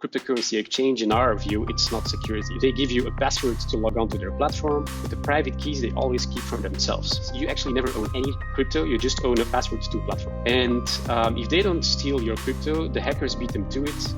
cryptocurrency exchange, in our view, it's not security. They give you a password to log on to their platform, but the private keys they always keep for themselves. So you actually never own any crypto, you just own a password to a platform. And if they don't steal your crypto, the hackers beat them to it.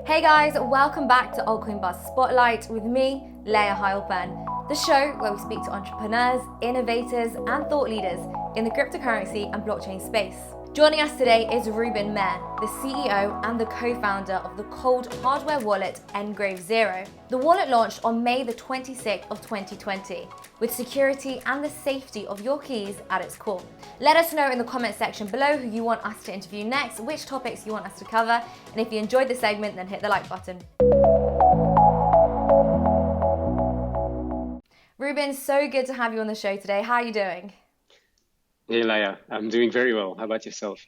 Hey guys, welcome back to Altcoin Buzz Spotlight with me, Leah Heilpern, the show where we speak to entrepreneurs, innovators, and thought leaders in the cryptocurrency and blockchain space. Joining us today is Ruben Merre, the CEO and the co-founder of the cold hardware wallet nGrave Zero. The wallet launched on May the 26th of 2020, with security and the safety of your keys at its core. Let us know in the comment section below who you want us to interview next, which topics you want us to cover, and if you enjoyed the segment, then hit the like button. Ruben, so good to have you on the show today. How are you doing? Hey, Leia, I'm doing very well. How about yourself?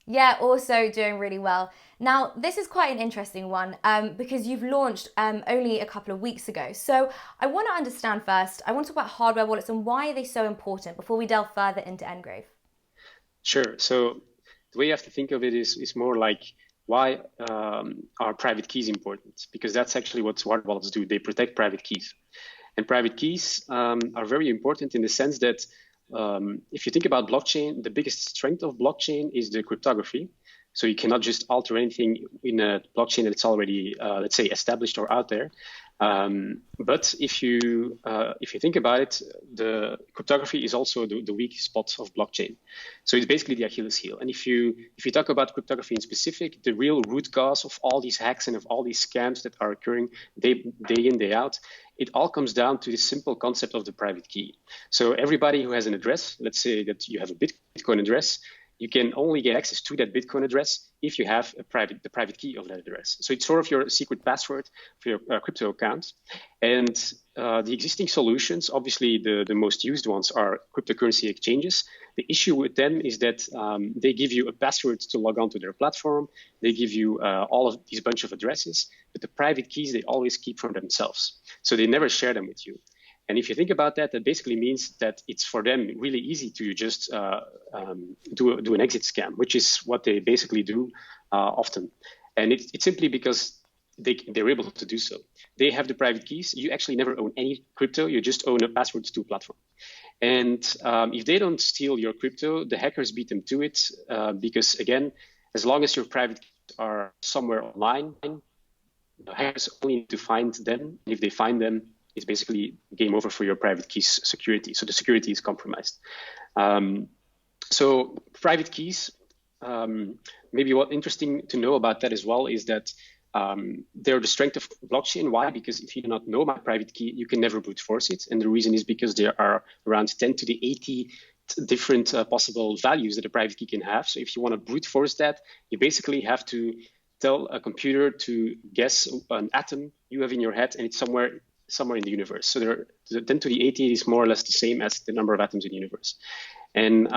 Yeah, also doing really well. Now, this is quite an interesting one because you've launched only a couple of weeks ago. So I want to understand first, I want to talk about hardware wallets and why are they so important before we delve further into nGrave. Sure. So the way you have to think of it is more like, why are private keys important? Because that's actually what smart wallets do. They protect private keys. And private keys are very important in the sense that if you think about blockchain, the biggest strength of blockchain is the cryptography. So you cannot just alter anything in a blockchain that's already, let's say, established or out there. But if you think about it, the cryptography is also the weak spot of blockchain. So it's basically the Achilles heel. And if you talk about cryptography in specific, the real root cause of all these hacks and of all these scams that are occurring day in, day out, it all comes down to this simple concept of the private key. So everybody who has an address, let's say that you have a Bitcoin address, you can only get access to that Bitcoin address if you have the private key of that address. So it's sort of your secret password for your crypto account. And the existing solutions, obviously the most used ones are cryptocurrency exchanges. The issue with them is that they give you a password to log on to their platform. They give you all of these bunch of addresses, but the private keys they always keep for themselves. So they never share them with you. And if you think about that, that basically means that it's for them really easy to just do an exit scam, which is what they basically do often. And it's simply because they're able to do so. They have the private keys. You actually never own any crypto. You just own a password to a platform. And if they don't steal your crypto, the hackers beat them to it because, again, as long as your private keys are somewhere online, the hackers only need to find them. If they find them, it's basically game over for your private keys security. So the security is compromised. So private keys, maybe what interesting to know about that as well is that they're the strength of blockchain. Why? Because if you do not know my private key, you can never brute force it. And the reason is because there are around 10 to the 80 different possible values that a private key can have. So if you want to brute force that, you basically have to tell a computer to guess an atom you have in your head, and it's somewhere in the universe. So the 10 to the 80 is more or less the same as the number of atoms in the universe. And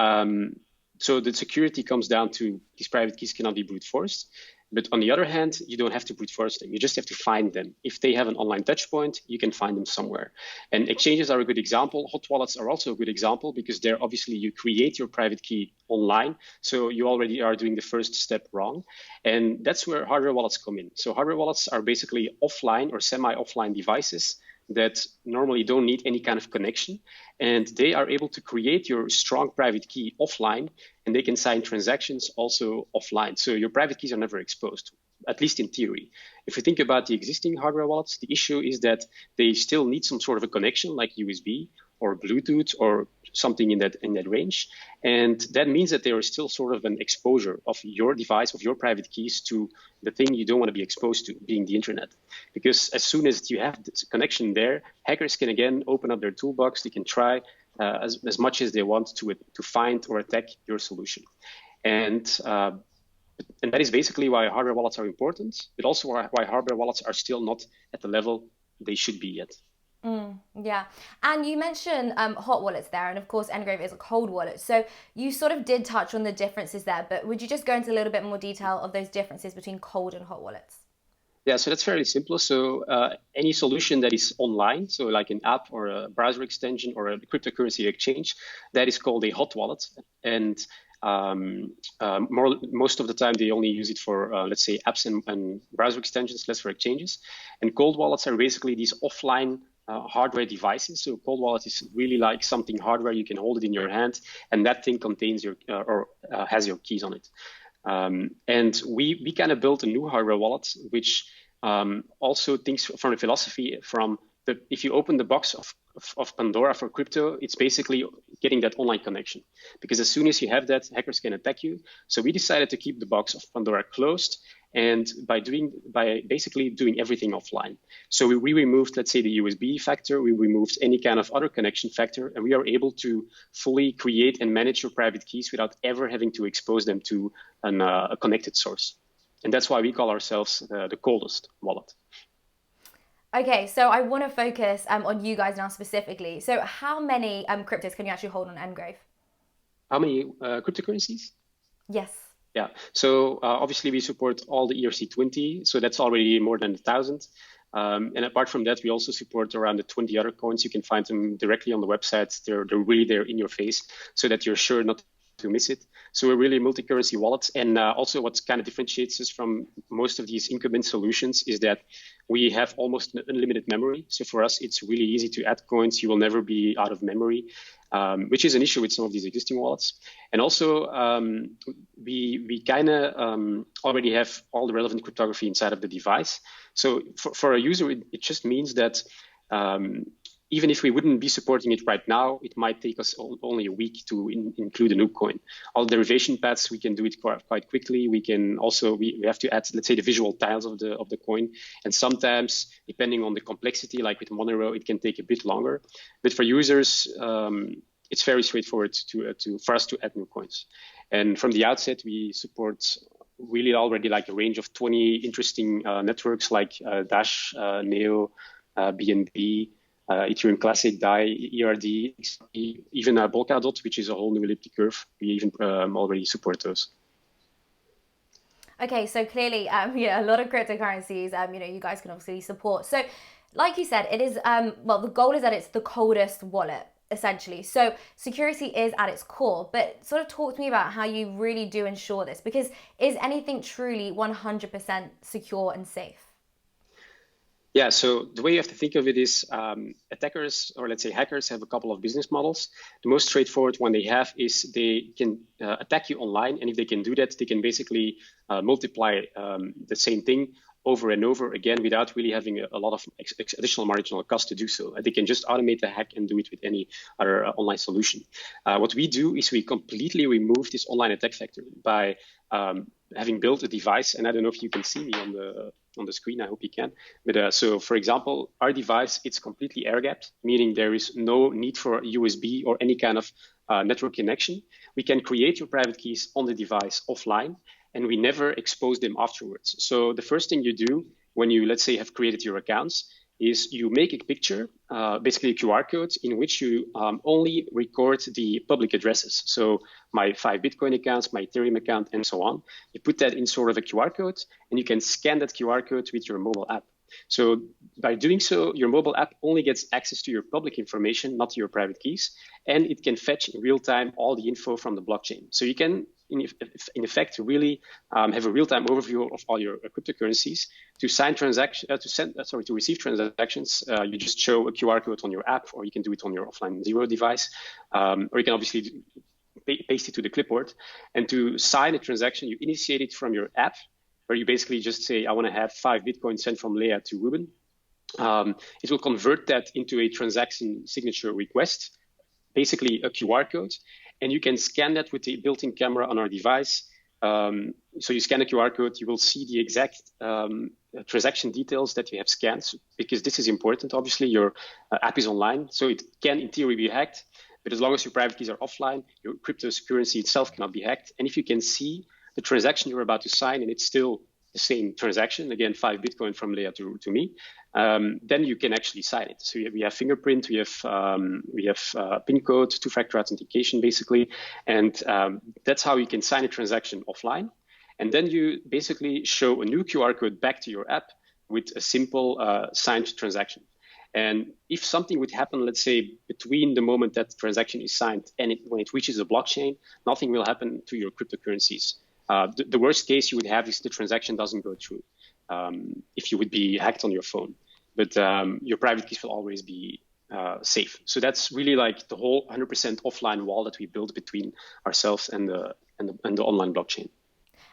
so the security comes down to these private keys cannot be brute forced. But on the other hand, you don't have to brute force them. You just have to find them. If they have an online touch point, you can find them somewhere. And exchanges are a good example. Hot wallets are also a good example because there obviously you create your private key online. So you already are doing the first step wrong. And that's where hardware wallets come in. So hardware wallets are basically offline or semi-offline devices that normally don't need any kind of connection. And they are able to create your strong private key offline, and they can sign transactions also offline. So your private keys are never exposed, at least in theory. If you think about the existing hardware wallets, the issue is that they still need some sort of a connection like USB or Bluetooth or something in that range. And that means that there is still sort of an exposure of your device, of your private keys to the thing you don't want to be exposed to, being the internet. Because as soon as you have this connection there, hackers can again open up their toolbox. They can try as much as they want to find or attack your solution. And that is basically why hardware wallets are important, but also why hardware wallets are still not at the level they should be yet. Yeah, and you mentioned hot wallets there, and of course nGrave is a cold wallet. So you sort of did touch on the differences there, but would you just go into a little bit more detail of those differences between cold and hot wallets? Yeah, so that's fairly simple. So any solution that is online, so like an app or a browser extension or a cryptocurrency exchange, that is called a hot wallet. And Most of the time, they only use it for, let's say, apps and browser extensions, less for exchanges. And cold wallets are basically these offline hardware devices. So cold wallet is really like something hardware. You can hold it in your hand, and that thing contains your has your keys on it. And we kind of built a new hardware wallet, which also thinks from the philosophy from if you open the box of Pandora for crypto, it's basically getting that online connection. Because as soon as you have that, hackers can attack you. So we decided to keep the box of Pandora closed, and by basically doing everything offline. So we removed, let's say, the USB factor, we removed any kind of other connection factor, and we are able to fully create and manage your private keys without ever having to expose them to a connected source. And that's why we call ourselves the coldest wallet. Okay, so I want to focus on you guys now specifically. So how many cryptos can you actually hold on nGrave? How many cryptocurrencies? Yes. Yeah, so obviously we support all the ERC20, so that's already more than 1,000. And apart from that, we also support around the 20 other coins. You can find them directly on the website. They're really there in your face so that you're sure not to miss it. So we're really multi-currency wallets. And also what kind of differentiates us from most of these incumbent solutions is that we have almost unlimited memory. So for us, it's really easy to add coins. You will never be out of memory, which is an issue with some of these existing wallets. And also, we kind of already have all the relevant cryptography inside of the device. So for a user, it just means that even if we wouldn't be supporting it right now, it might take us only a week to include a new coin. All derivation paths, we can do it quite quickly. We can also, we have to add, let's say, the visual tiles of the coin. And sometimes, depending on the complexity, like with Monero, it can take a bit longer. But for users, it's very straightforward for us to add new coins. And from the outset, we support really already like a range of 20 interesting networks like Dash, Neo, BNB, Ethereum Classic, DAI, ERD, even Polkadot, which is a whole new elliptic curve. We even already support those. Okay, so clearly, a lot of cryptocurrencies, you guys can obviously support. So, like you said, it is, the goal is that it's the coldest wallet, essentially. So security is at its core, but sort of talk to me about how you really do ensure this, because is anything truly 100% secure and safe? Yeah, so the way you have to think of it is attackers, or let's say hackers, have a couple of business models. The most straightforward one they have is they can attack you online. And if they can do that, they can basically multiply the same thing over and over again without really having a lot of additional marginal cost to do so. They can just automate the hack and do it with any other online solution. What we do is we completely remove this online attack factor by having built a device, and I don't know if you can see me on the screen, I hope you can. But so for example, our device, it's completely air gapped, meaning there is no need for USB or any kind of network connection. We can create your private keys on the device offline, and we never expose them afterwards. So the first thing you do when you, let's say, have created your accounts is you make a picture, basically a QR code, in which you only record the public addresses. So my 5 Bitcoin accounts, my Ethereum account, and so on. You put that in sort of a QR code, and you can scan that QR code with your mobile app. So by doing so, your mobile app only gets access to your public information, not to your private keys, and it can fetch in real time all the info from the blockchain. So you can, in effect, really have a real-time overview of all your cryptocurrencies. To receive transactions, you just show a QR code on your app, or you can do it on your offline zero device, or you can obviously paste it to the clipboard. And to sign a transaction, you initiate it from your app, where you basically just say, I want to have 5 Bitcoin sent from Leah to Ruben. It will convert that into a transaction signature request, basically a QR code. And you can scan that with the built-in camera on our device. So you scan a QR code, you will see the exact transaction details that you have scanned, because this is important. Obviously, your app is online, so it can, in theory, be hacked. But as long as your private keys are offline, your cryptocurrency itself cannot be hacked. And if you can see the transaction you're about to sign, and it's still the same transaction, again, 5 Bitcoin from Leah to me, then you can actually sign it. So we have fingerprint, we have PIN code, two-factor authentication, basically. And that's how you can sign a transaction offline. And then you basically show a new QR code back to your app with a simple signed transaction. And if something would happen, let's say between the moment that transaction is signed and when it reaches the blockchain, nothing will happen to your cryptocurrencies. The worst case you would have is the transaction doesn't go through if you would be hacked on your phone. But your private keys will always be safe. So that's really like the whole 100% offline wall that we build between ourselves and the online blockchain.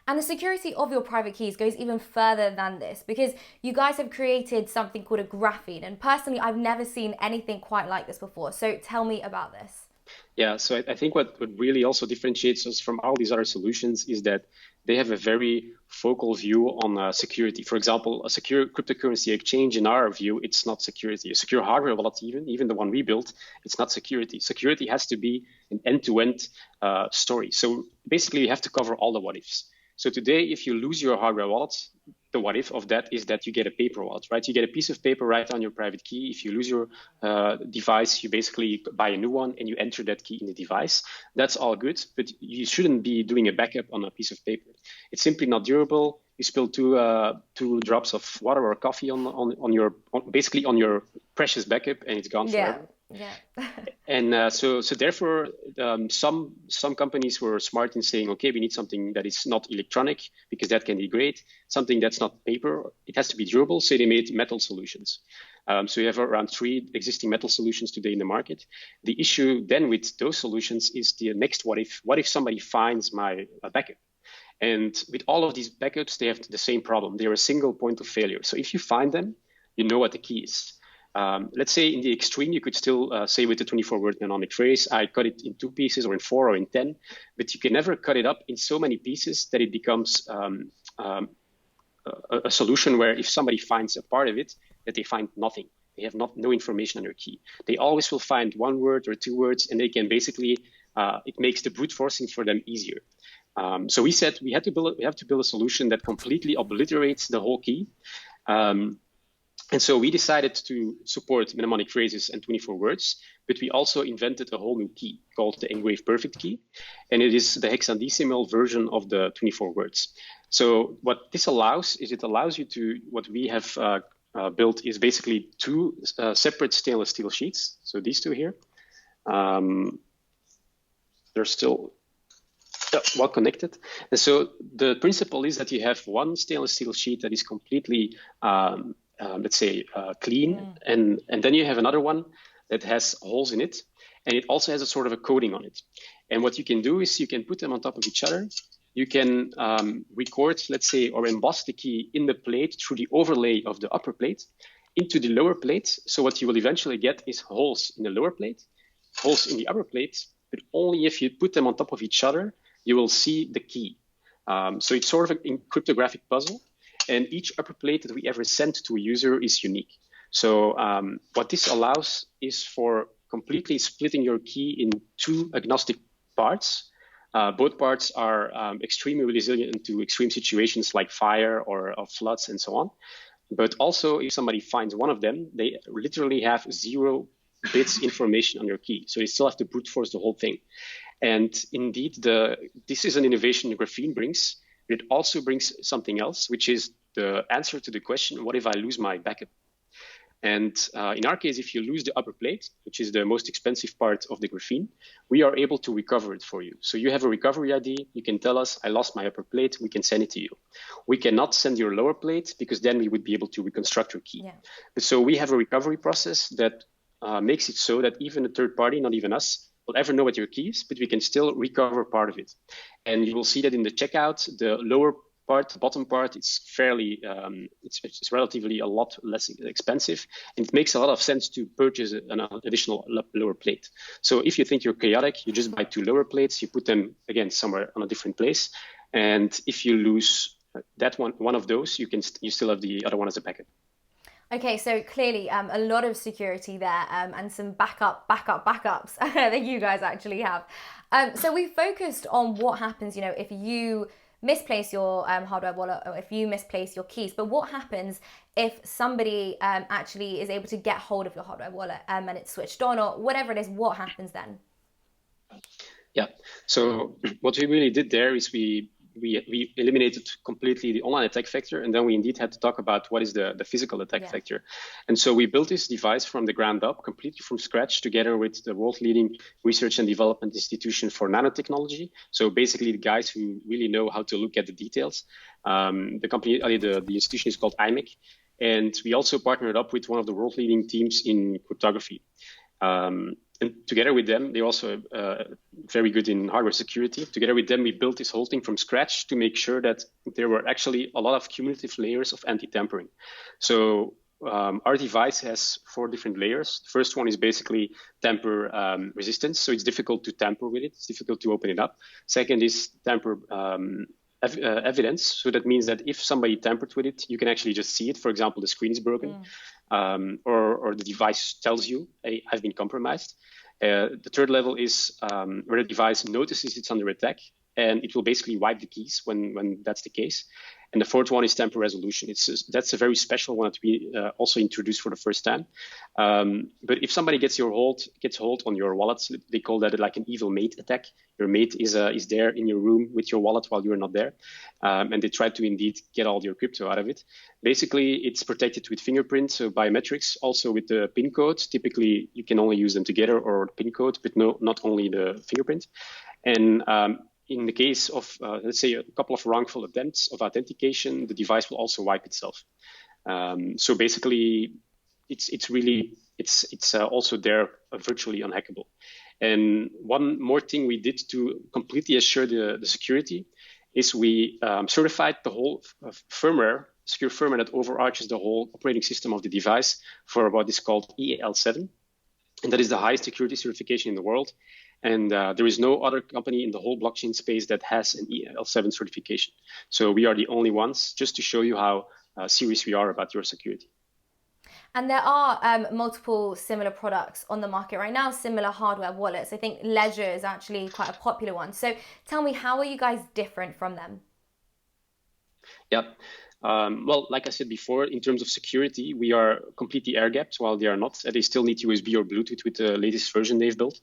And the security of your private keys goes even further than this, because you guys have created something called a Graphene. And personally, I've never seen anything quite like this before. So tell me about this. Yeah, so I think what really also differentiates us from all these other solutions is that they have a very focal view on security. For example, a secure cryptocurrency exchange, in our view, it's not security. A secure hardware wallet, even the one we built, it's not security. Security has to be an end-to-end story. So basically, you have to cover all the what-ifs. So today, if you lose your hardware wallet, the what if of that is that you get a paper wallet, right? You get a piece of paper right on your private key. If you lose your device, you basically buy a new one and you enter that key in the device. That's all good, but you shouldn't be doing a backup on a piece of paper. It's simply not durable. You spill two drops of water or coffee on your precious backup, and it's gone forever. Yeah. And so therefore, some companies were smart in saying, okay, we need something that is not electronic because that can degrade. Something that's not paper, it has to be durable. So they made metal solutions. So you have around 3 existing metal solutions today in the market. The issue then with those solutions is the next what if. What if somebody finds my backup? And with all of these backups, they have the same problem. They're a single point of failure. So if you find them, you know what the key is. Let's say in the extreme, you could still say with the 24-word mnemonic phrase, I cut it in 2 pieces or in 4 or in 10, but you can never cut it up in so many pieces that it becomes a solution where if somebody finds a part of it, that they find nothing. They have no information on your key. They always will find 1 word or 2 words, and they can basically, it makes the brute forcing for them easier. So we said we have to build a solution that completely obliterates the whole key. And so we decided to support mnemonic phrases and 24 words, but we also invented a whole new key called the nGrave Perfect key. And it is the hexadecimal version of the 24 words. So what this allows is it allows you to, what we have built is basically 2 separate stainless steel sheets. So these 2 here, they're still well connected. And so the principle is that you have 1 stainless steel sheet that is completely let's say clean, and then you have another one that has holes in it, and it also has a sort of a coating on it. And what you can do is you can put them on top of each other. You can record, let's say, or emboss the key in the plate through the overlay of the upper plate into the lower plate. So what you will eventually get is holes in the lower plate, holes in the upper plate, but only if you put them on top of each other, you will see the key. So it's sort of a cryptographic puzzle. And each upper plate that we ever send to a user is unique. So what this allows is for completely splitting your key in 2 agnostic parts. Both parts are extremely resilient to extreme situations like fire or floods and so on. But also, if somebody finds one of them, they literally have 0 bits information on your key. So they still have to brute force the whole thing. And indeed, this is an innovation Graphene brings. It also brings something else, which is the answer to the question, what if I lose my backup? And in our case, if you lose the upper plate, which is the most expensive part of the Graphene, we are able to recover it for you. So you have a recovery ID. You can tell us, I lost my upper plate. We can send it to you. We cannot send your lower plate because then we would be able to reconstruct your key. Yeah. So we have a recovery process that makes it so that even a third party, not even us, will ever know what your key is, but we can still recover part of it. And you will see that in the checkout, the lower part, the bottom part, it's fairly, it's relatively a lot less expensive. And it makes a lot of sense to purchase an additional lower plate. So if you think you're chaotic, you just buy 2 lower plates, you put them, again, somewhere on a different place. And if you lose that one of those, you still have the other one as a backup. Okay, so clearly a lot of security there and some backups that you guys actually have. So we focused on what happens, if you misplace your hardware wallet or if you misplace your keys. But what happens if somebody actually is able to get hold of your hardware wallet and it's switched on or whatever it is? What happens then? Yeah, so what we really did there is we we eliminated completely the online attack vector, and then we indeed had to talk about what is the physical attack vector. And so we built this device from the ground up, completely from scratch, together with the world-leading research and development institution for nanotechnology. So basically the guys who really know how to look at the details. The company, the institution is called IMEC, and we also partnered up with one of the world-leading teams in cryptography. And together with them, they're also very good in hardware security. Together with them, we built this whole thing from scratch to make sure that there were actually a lot of cumulative layers of anti-tampering. So our device has 4 different layers. The first one is basically tamper resistance. So it's difficult to tamper with it. It's difficult to open it up. Second is tamper evidence. So that means that if somebody tampered with it, you can actually just see it. For example, the screen is broken, or the device tells you, hey, I've been compromised. The third level is where the device notices it's under attack, and it will basically wipe the keys when that's the case. And the fourth one is tamper resolution. That's a very special one that we also introduced for the first time. But if somebody gets hold on your wallet, they call that like an evil mate attack. Your mate is there in your room with your wallet while you're not there, and they try to indeed get all your crypto out of it. Basically, it's protected with fingerprints, so biometrics, also with the PIN code. Typically, you can only use them together or the PIN code, but not only the fingerprint. And in the case of, let's say, a couple of wrongful attempts of authentication, the device will also wipe itself. So basically, it's also there virtually unhackable. And one more thing we did to completely assure the security is we certified the whole secure firmware that overarches the whole operating system of the device for what is called EAL7. And that is the highest security certification in the world. And there is no other company in the whole blockchain space that has an EAL7 certification. So we are the only ones, just to show you how serious we are about your security. And there are multiple similar products on the market right now, similar hardware wallets. I think Ledger is actually quite a popular one. So tell me, how are you guys different from them? Yeah. Well, like I said before, in terms of security, we are completely air-gapped while they are not. They still need USB or Bluetooth with the latest version they've built.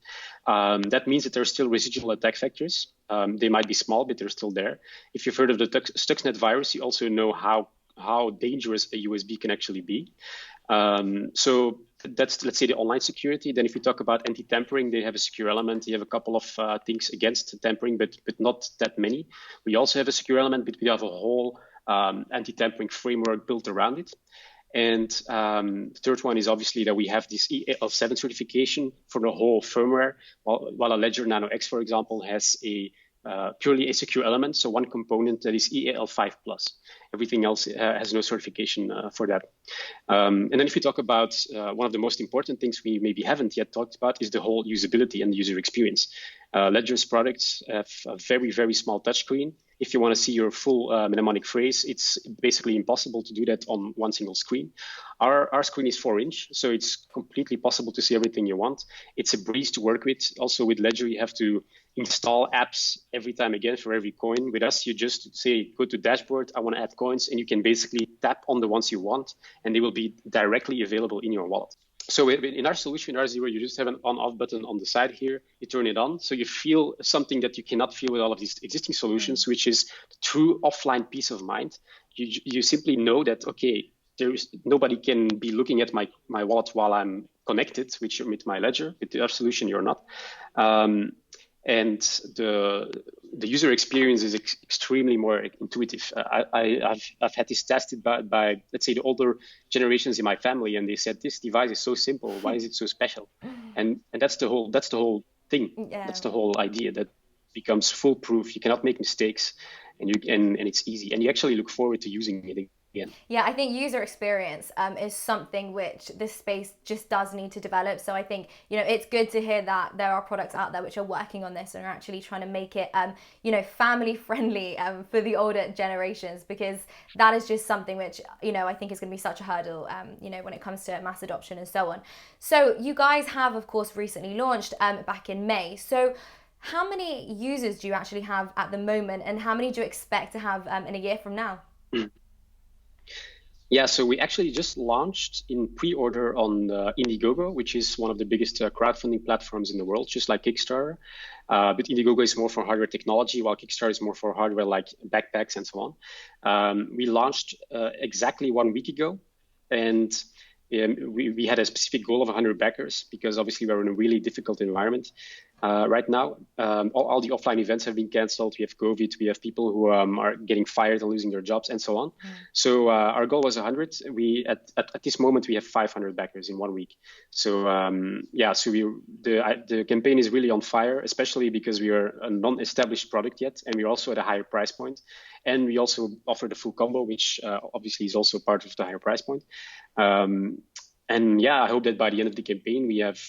That means that there are still residual attack vectors. They might be small, but they're still there. If you've heard of the Stuxnet virus, you also know how dangerous a USB can actually be. So that's, let's say, the online security. Then if we talk about anti-tampering, they have a secure element. They have a couple of things against tampering, but not that many. We also have a secure element, but we have a whole anti-tampering framework built around it. And the third one is obviously that we have this EAL7 certification for the whole firmware, while a Ledger Nano X, for example, has purely a secure element, so one component that is EAL5+. Everything else has no certification for that. And then if we talk about one of the most important things we maybe haven't yet talked about is the whole usability and the user experience. Ledger's products have a very, very small touchscreen. If you want to see your full mnemonic phrase, it's basically impossible to do that on one single screen. Our screen is 4-inch, so it's completely possible to see everything you want. It's a breeze to work with. Also with Ledger, you have to install apps every time again for every coin. With us, you just say, go to dashboard, I want to add coins, and you can basically tap on the ones you want, and they will be directly available in your wallet. So in our solution, R0, you just have an on-off button on the side here. You turn it on, so you feel something that you cannot feel with all of these existing solutions, which is true offline peace of mind. You simply know that, okay, nobody can be looking at my wallet while I'm connected, with my Ledger. With our solution, you're not. And the user experience is extremely more intuitive. I've had this tested by let's say the older generations in my family, and they said this device is so simple. Why is it so special? And that's the whole thing. Yeah. That's the whole idea, that becomes foolproof. You cannot make mistakes, and it's easy, and you actually look forward to using it again. Yeah, I think user experience is something which this space just does need to develop. So I think, it's good to hear that there are products out there which are working on this and are actually trying to make it, family friendly for the older generations, because that is just something which, I think is going to be such a hurdle, when it comes to mass adoption and so on. So you guys have, of course, recently launched back in May. So how many users do you actually have at the moment, and how many do you expect to have in a year from now? Yeah, so we actually just launched in pre-order on Indiegogo, which is one of the biggest crowdfunding platforms in the world, just like Kickstarter. But Indiegogo is more for hardware technology, while Kickstarter is more for hardware like backpacks and so on. We launched exactly 1 week ago, and we had a specific goal of 100 backers because obviously we're in a really difficult environment right now. All the offline events have been canceled. We have COVID. We have people who are getting fired and losing their jobs and so on. So our goal was 100. We at this moment we have 500 backers in 1 week. So the campaign is really on fire, especially because we are a non-established product yet, and we're also at a higher price point. And we also offer the full combo, which obviously is also part of the higher price point. And yeah, I hope that by the end of the campaign, we have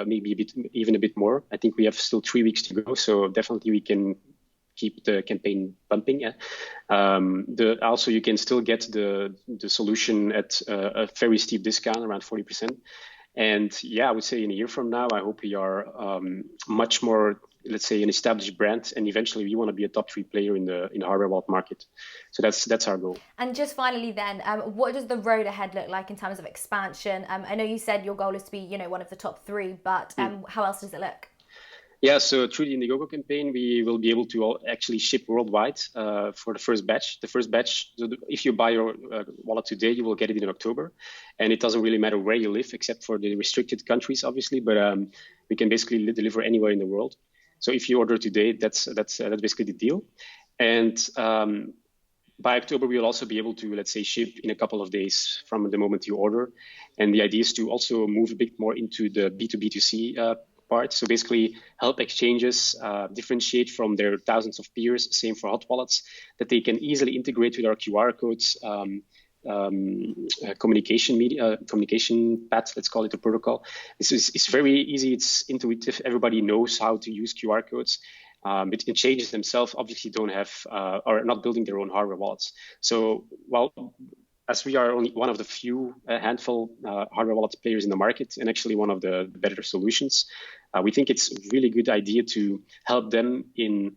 maybe even a bit more. I think we have still 3 weeks to go. So definitely we can keep the campaign pumping. Also, you can still get the solution at a very steep discount, around 40%. And yeah, I would say in a year from now, I hope we are much more, let's say, an established brand, and eventually we want to be a top 3 player in the hardware wallet market. So that's our goal. And just finally, then, what does the road ahead look like in terms of expansion? I know you said your goal is to be, one of the top 3, but how else does it look? Yeah, so through the Indiegogo campaign, we will be able to actually ship worldwide for the first batch. The first batch, if you buy your wallet today, you will get it in October. And it doesn't really matter where you live, except for the restricted countries, obviously. But we can basically deliver anywhere in the world. So if you order today, that's basically the deal. And by October, we will also be able to, let's say, ship in a couple of days from the moment you order. And the idea is to also move a bit more into the B2B2C part. So basically help exchanges differentiate from their thousands of peers, same for hot wallets, that they can easily integrate with our QR codes, communication path, let's call it a protocol. It's very easy, it's intuitive, everybody knows how to use QR codes. But exchanges themselves obviously don't have or are not building their own hardware wallets. So, as we are only one of the few handful hardware wallet players in the market, and actually one of the better solutions, we think it's a really good idea to help them in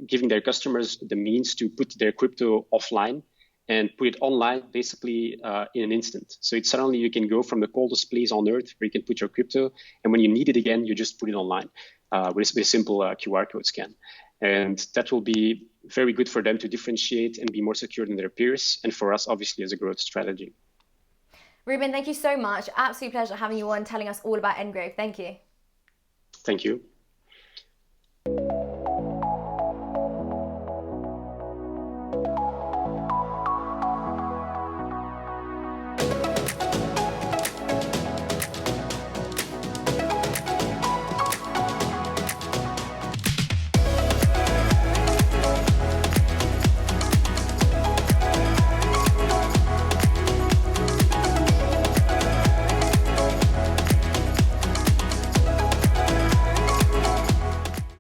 giving their customers the means to put their crypto offline and put it online basically in an instant. So it's suddenly you can go from the coldest place on earth where you can put your crypto, and when you need it again, you just put it online with a simple QR code scan. And that will be very good for them to differentiate and be more secure than their peers, and for us, obviously, as a growth strategy. Ruben, thank you so much. Absolute pleasure having you on, telling us all about nGrave. Thank you. Thank you.